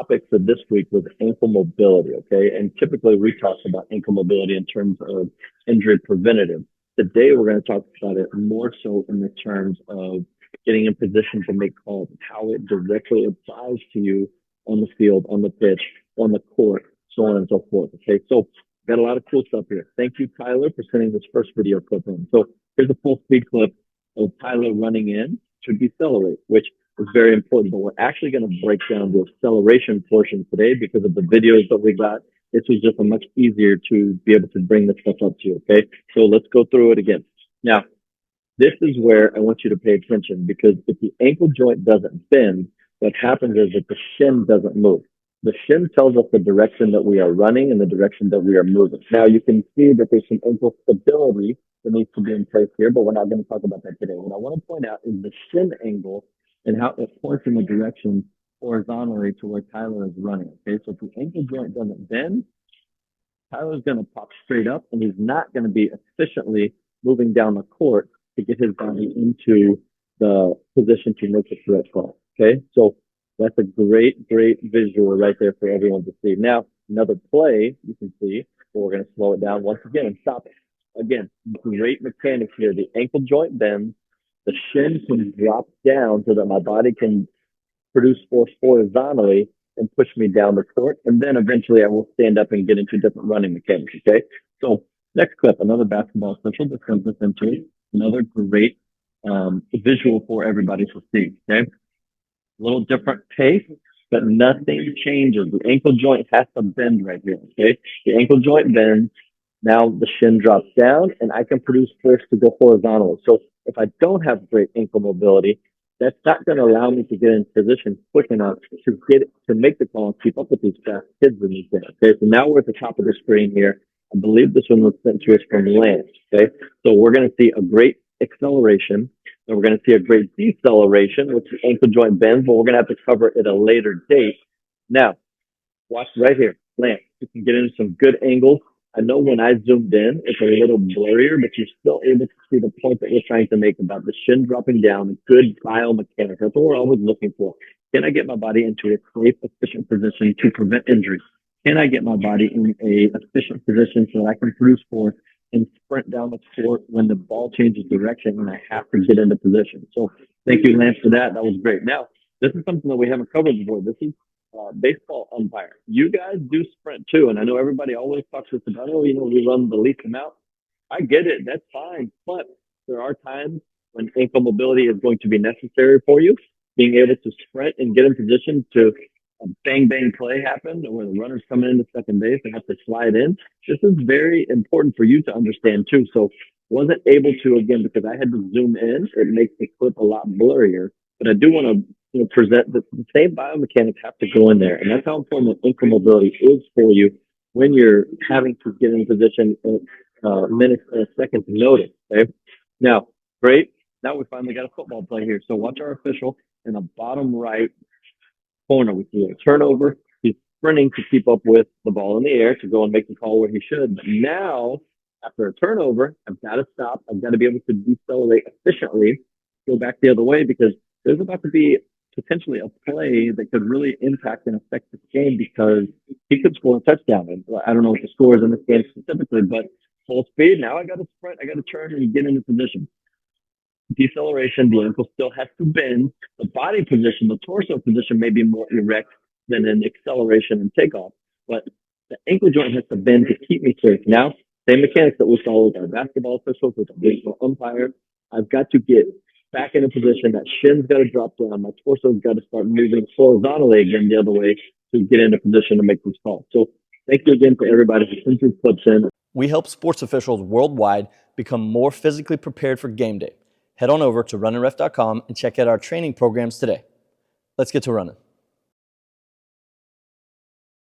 topic for this week was ankle mobility, okay? And typically we talk about ankle mobility in terms of injury preventative. Today we're going to talk about it more so in the terms of getting in position to make calls, how it directly applies to you on the field, on the pitch, on the court, so on and so forth, okay? So got a lot of cool stuff here. Thank you, Tyler, for sending this first video clip in. So here's a full speed clip of Tyler running in to decelerate, which is very important. But we're actually going to break down the acceleration portion today because of the videos that we got. This was just a much easier to be able to bring this stuff up to you, okay? So let's go through it again. Now, this is where I want you to pay attention, because if the ankle joint doesn't bend, what happens is that the shin doesn't move. The shin tells us the direction that we are running and the direction that we are moving. Now, you can see that there's some ankle stability that needs to be in place here, but we're not going to talk about that today. What I want to point out is the shin angle and how it points in the direction horizontally to where Tyler is running, okay? So if the ankle joint doesn't bend, Tyler's going to pop straight up, and he's not going to be efficiently moving down the court to get his body into the position to make the correct call, okay? So that's a great visual right there for everyone to see. Now, another play you can see, but we're going to slow it down once again and stop it. Again, great mechanics here. The ankle joint bends, the shin can drop down so that my body can produce force horizontally and push me down the court. And then eventually I will stand up and get into different running mechanics, okay? So next clip, another basketball official that comes us into another great visual for everybody to see, okay? A little different pace, but nothing changes. The ankle joint has to bend right here, okay? The ankle joint bends. Now the shin drops down, and I can produce force to go horizontal. So if I don't have great ankle mobility, that's not going to allow me to get in position quick enough to make the call and keep up with these fast kids in these things. Okay, so now we're at the top of the screen here. I believe this one was sent to us from Lance. Okay, so we're going to see a great acceleration, and we're going to see a great deceleration, which the ankle joint bends, but we're going to have to cover it at a later date. Now, watch right here, Lance. You can get into some good angles. I know when I zoomed in, it's a little blurrier, but you're still able to see the point that we're trying to make about the shin dropping down, good biomechanics. That's what we're always looking for. Can I get my body into a safe, efficient position to prevent injury? Can I get my body in a efficient position so that I can produce force and sprint down the court when the ball changes direction and I have to get into position? So thank you, Lance, for that. That was great. Now, this is something that we haven't covered before. This is baseball umpire. You guys do sprint too, and I know everybody always talks to us about, oh, we run the least amount. I get it, that's fine, but there are times when ankle mobility is going to be necessary for you. Being able to sprint and get in position to a bang play happen, where the runner's coming into second base and have to slide in. This is very important for you to understand too. So wasn't able to, again, because I had to zoom in, it makes the clip a lot blurrier, but I do want to present the same biomechanics have to go in there. And that's how important ankle mobility is for you when you're having to get in position in minutes and seconds notice. Okay. Now, great. Now we finally got a football play here. So watch our official in the bottom right corner. We see a turnover. He's sprinting to keep up with the ball in the air to go and make the call where he should. But now, after a turnover, I've got to stop. I've got to be able to decelerate efficiently, go back the other way, because there's about to be potentially a play that could really impact and affect this game, because he could score a touchdown. And I don't know what the score is in this game specifically, but full speed. Now I got to sprint. I got to turn and get into position. Deceleration, the ankle still has to bend. The body position, the torso position may be more erect than an acceleration and takeoff, but the ankle joint has to bend to keep me safe. Now, same mechanics that we saw with our basketball officials, with the baseball umpire. I've got to get back in a position. That shin's got to drop down. My torso's got to start moving horizontally again the other way to get into position to make this call. So thank you again for everybody who sent these clips in. We help sports officials worldwide become more physically prepared for game day. Head on over to runninref.com and check out our training programs today. Let's get to running.